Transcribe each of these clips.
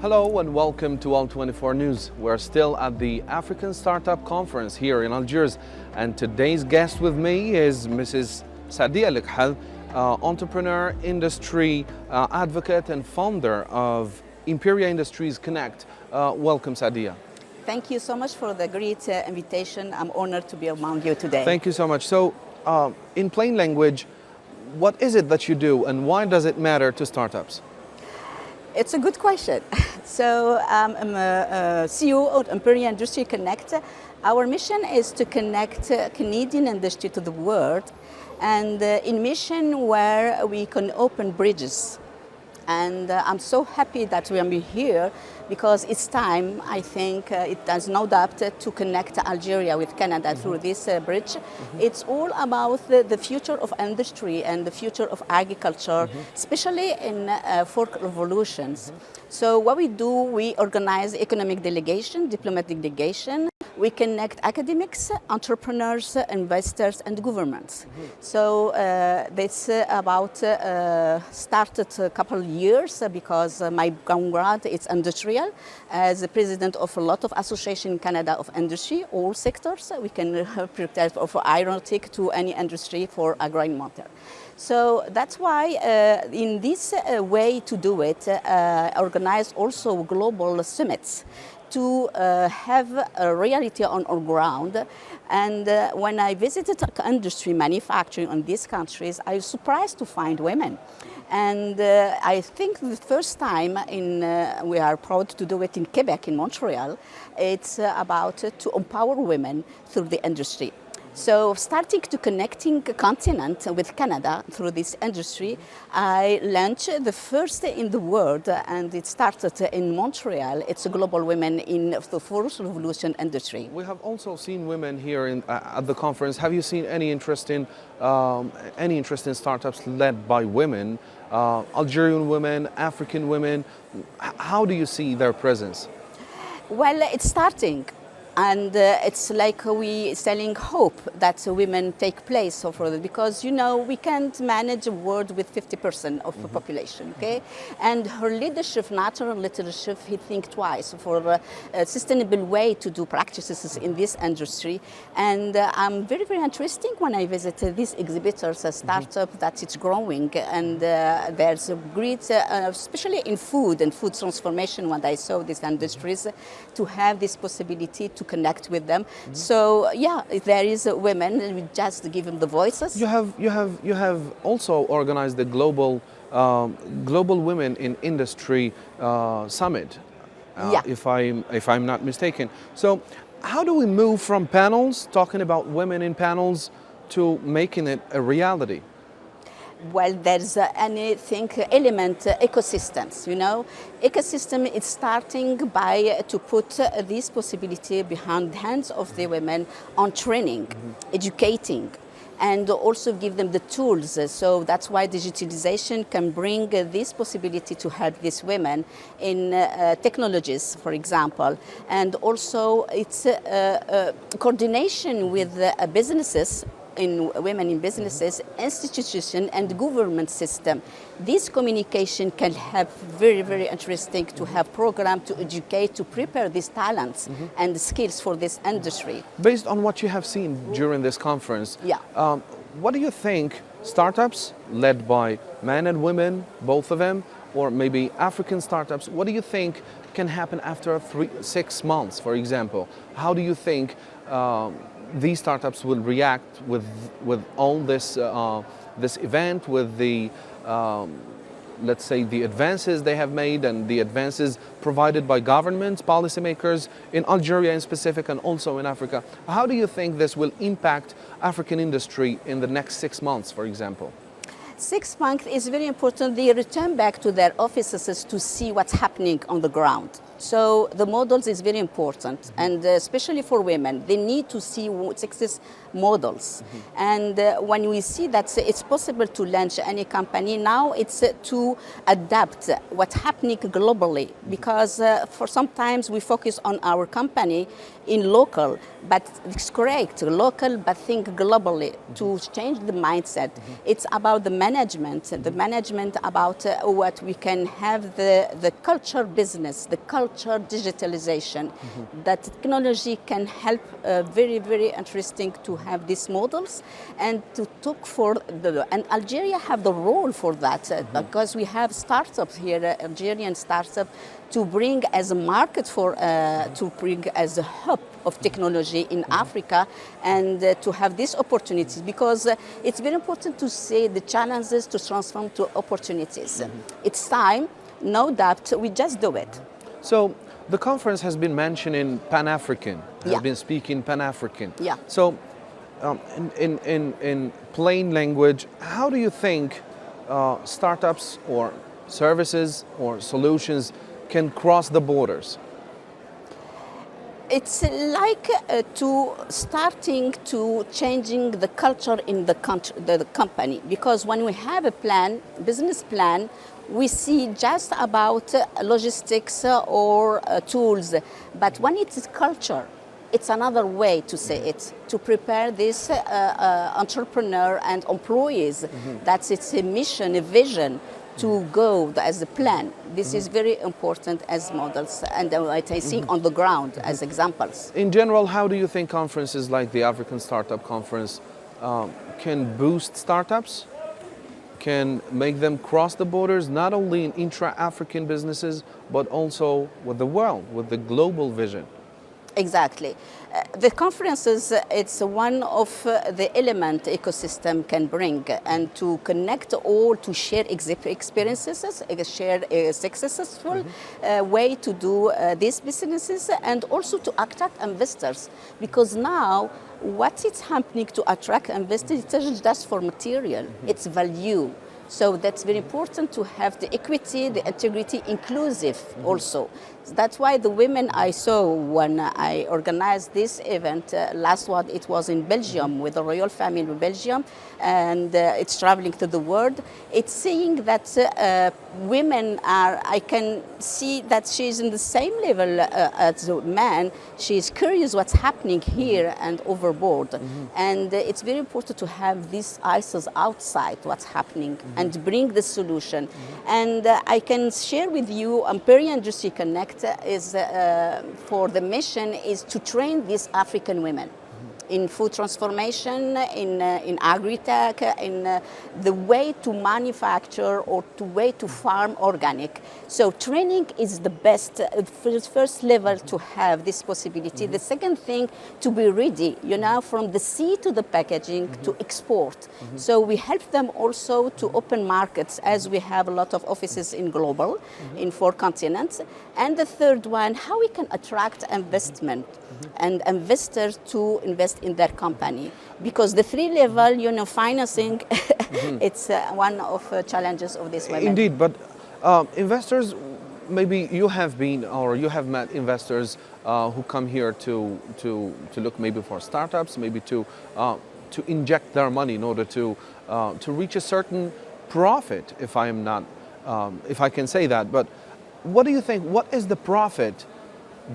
Hello and welcome to All 24 News. We're still at the African Startup Conference here in Algiers, and today's guest with me is Mrs. Sadia Likhal, entrepreneur, industry advocate and founder of Imperia Industries Connect. Welcome, Sadia. Thank you so much for the great invitation. I'm honored to be among you today. Thank you so much. So, in plain language, what is it that you do and why does it matter to startups? It's a good question. So I'm a CEO of Imperia Industries Connect. Our mission is to connect Canadian industry to the world, and in mission where we can open bridges. And I'm so happy that we are here because it's time, I think, it has no doubt to connect Algeria with Canada through this bridge. It's all about the future of industry and the future of agriculture, especially in fourth revolutions. So what we do, we organize economic delegation, diplomatic delegation. We connect academics, entrepreneurs, investors, and governments. So this started a couple of years because my background is industrial. As the president of a lot of associations in Canada of industry, all sectors, we can prepare for aeronautic to any industry for agroalimentaire. So that's why in this way to do it, organize also global summits to have a reality on our ground. And when I visited industry manufacturing in these countries, I was surprised to find women. And I think the first time we are proud to do it in Quebec, in Montreal, it's about to empower women through the industry. So starting to connecting continent with Canada through this industry, I launched the first in the world, and it started in Montreal. It's a global women in the fourth revolution industry. We have also seen women here at the conference. Have you seen any interest in startups led by women, Algerian women, African women? How do you see their presence? Well, it's starting. And it's like we selling hope that women take place because we can't manage a world with 50% of the population, okay? And her leadership, natural leadership, he think twice for a sustainable way to do practices in this industry. And I'm very, very interesting when I visit these exhibitors, a startup that it's growing, and there's a great, especially in food and food transformation, when I saw these industries, to have this possibility to connect with them. So yeah, there is women, and we just give them the voices. You have also organized the global Women in Industry Summit, if I'm not mistaken. So how do we move from panels talking about women in panels to making it a reality? Well, there's anything element ecosystems, Ecosystem is starting by to put this possibility behind the hands of the women on training, educating, and also give them the tools. So that's why digitalization can bring this possibility to help these women in technologies, for example. And also it's coordination with businesses, women in businesses, institutions, and government system. This communication can help very, very interesting to have program to educate, to prepare these talents and skills for this industry. Based on what you have seen during this conference, what do you think startups led by men and women, both of them, or maybe African startups, what do you think can happen after 6 months, for example? How do you think these startups will react with all this this event, with the let's say the advances they have made and the advances provided by governments, policymakers in Algeria in specific and also in Africa? How do you think this will impact African industry in the next 6 months, for example? 6 months is very important. They return back to their offices to see what's happening on the ground. So the models is very important, and especially for women, they need to see success models. And when we see that it's possible to launch any company, now it's to adapt what's happening globally, because for sometimes we focus on our company in local, but it's correct, local, but think globally to change the mindset. It's about the management about what we can have the culture business, the culture digitalization. That technology can help very, very interesting to have these models and to talk for and Algeria have the role for that because we have startups here, Algerian startups, to bring as a market for, to bring as a hub of technology in Africa and to have these opportunities, because it's very important to see the challenges to transform to opportunities. It's time, no doubt, we just do it. So the conference has been mentioning Pan-African, has been speaking Pan-African. Yeah. So in plain language, how do you think startups or services or solutions can cross the borders? It's like to starting to changing the culture in the country, the company, because when we have a plan, business plan, we see just about logistics or tools, but when it is culture, it's another way to say it, to prepare this entrepreneur and employees. That's its a mission, a vision to go as a plan. This is very important as models and I see on the ground as examples. In general, how do you think conferences like the African Startup Conference can boost startups, can make them cross the borders, not only in intra-African businesses, but also with the world, with the global vision? Exactly. The conferences, it's one of the element ecosystem can bring, and to connect all, to share experiences, share a successful way to do these businesses, and also to attract investors. Because now, what is happening to attract investors, it isn't just for material, it's value. So that's very important to have the equity, the integrity, inclusive also. That's why the women I saw when I organized this event, last one, it was in Belgium with the royal family in Belgium, and it's traveling to the world. It's saying that women are, I can see that she's in the same level as a man. She's curious what's happening here and overboard. And it's very important to have these eyes outside what's happening and bring the solution. And I can share with you, Imperial Industry Connect is for the mission is to train these African women in food transformation, in agri-tech, in the way to manufacture or the way to farm organic. So training is the best, first level to have this possibility. The second thing, to be ready, you know, from the seed to the packaging to export. So we help them also to open markets, as we have a lot of offices in global, in 4 continents. And the third one, how we can attract investment and investors to invest in their company, because the 3 level, you know, financing, it's one of challenges of this women. Indeed, but investors, maybe you have been or you have met investors who come here to look maybe for startups, maybe to inject their money in order to reach a certain profit, if I am not, if I can say that. But what do you think? What is the profit,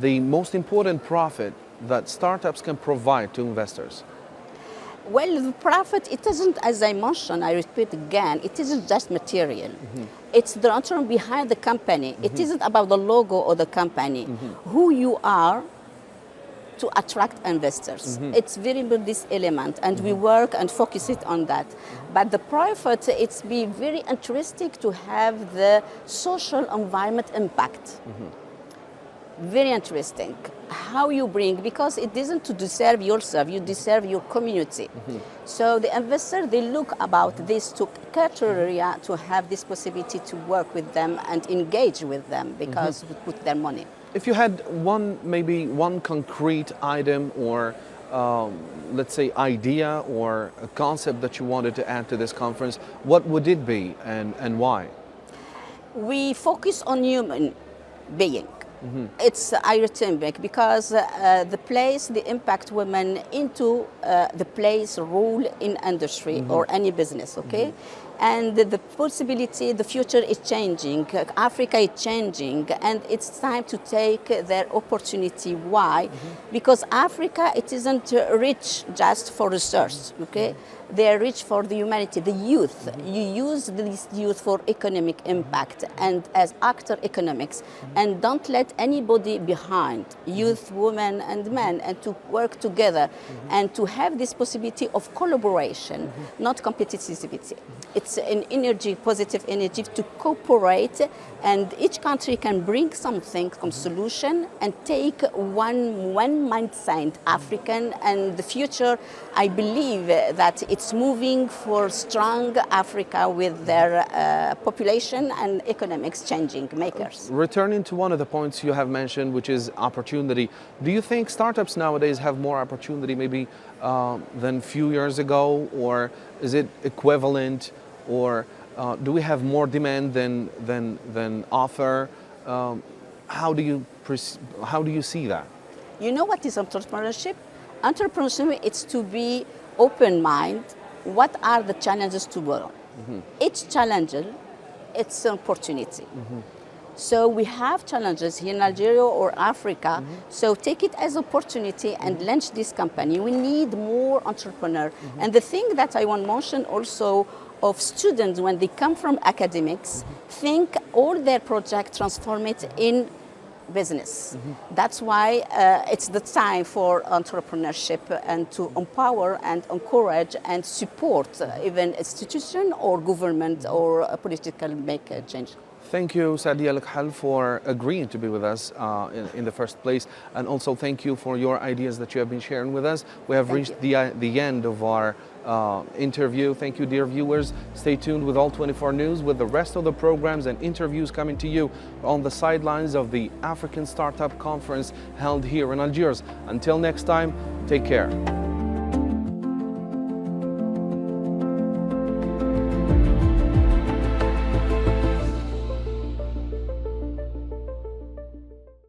the most important profit that startups can provide to investors? Well, the profit, it isn't, as I mentioned, I repeat again, it isn't just material. It's the entrepreneur behind the company. It isn't about the logo of the company. Who you are to attract investors. It's very important, this element, and we work and focus it on that. But the profit, it's be very interesting to have the social environment impact. Very interesting. How you bring, because it isn't to deserve yourself, you deserve your community. So the investor, they look about this to criteria to have this possibility to work with them and engage with them, because we put their money. If you had maybe one concrete item or let's say idea or a concept that you wanted to add to this conference, what would it be and why? We focus on human being. It's ironic because the impact women into the place role in industry or any business, okay? And the possibility, the future is changing, Africa is changing, and it's time to take their opportunity. Why? Because Africa, it isn't rich just for research, okay? They are rich for the humanity, the youth. You use this youth for economic impact and as actor economics, and don't let anybody behind, youth, women and men, and to work together and to have this possibility of collaboration, not competitivity. It's an energy, positive energy to cooperate, and each country can bring something, some solution, and take one mindset, African, and the future, I believe that it's moving for strong Africa with their population and economics changing makers. Returning to one of the points you have mentioned, which is opportunity, do you think startups nowadays have more opportunity maybe than a few years ago, or is it equivalent, or do we have more demand than offer? How do you see that? You know what is entrepreneurship? Entrepreneurship is to be open mind. What are the challenges to work? Each challenge, it's an opportunity. So we have challenges here in Algeria or Africa. So take it as opportunity and launch this company. We need more entrepreneurs. And the thing that I want to mention also of students when they come from academics, think all their project transform it in business. That's why it's the time for entrepreneurship and to empower and encourage and support even institution or government or a political make a change. Thank you, Sadia Al-Khal, for agreeing to be with us in the first place, and also thank you for your ideas that you have been sharing with us. We have reached the end of our interview. Thank you, dear viewers. Stay tuned with All 24 News with the rest of the programs and interviews coming to you on the sidelines of the African Startup Conference held here in Algiers. Until next time, take care.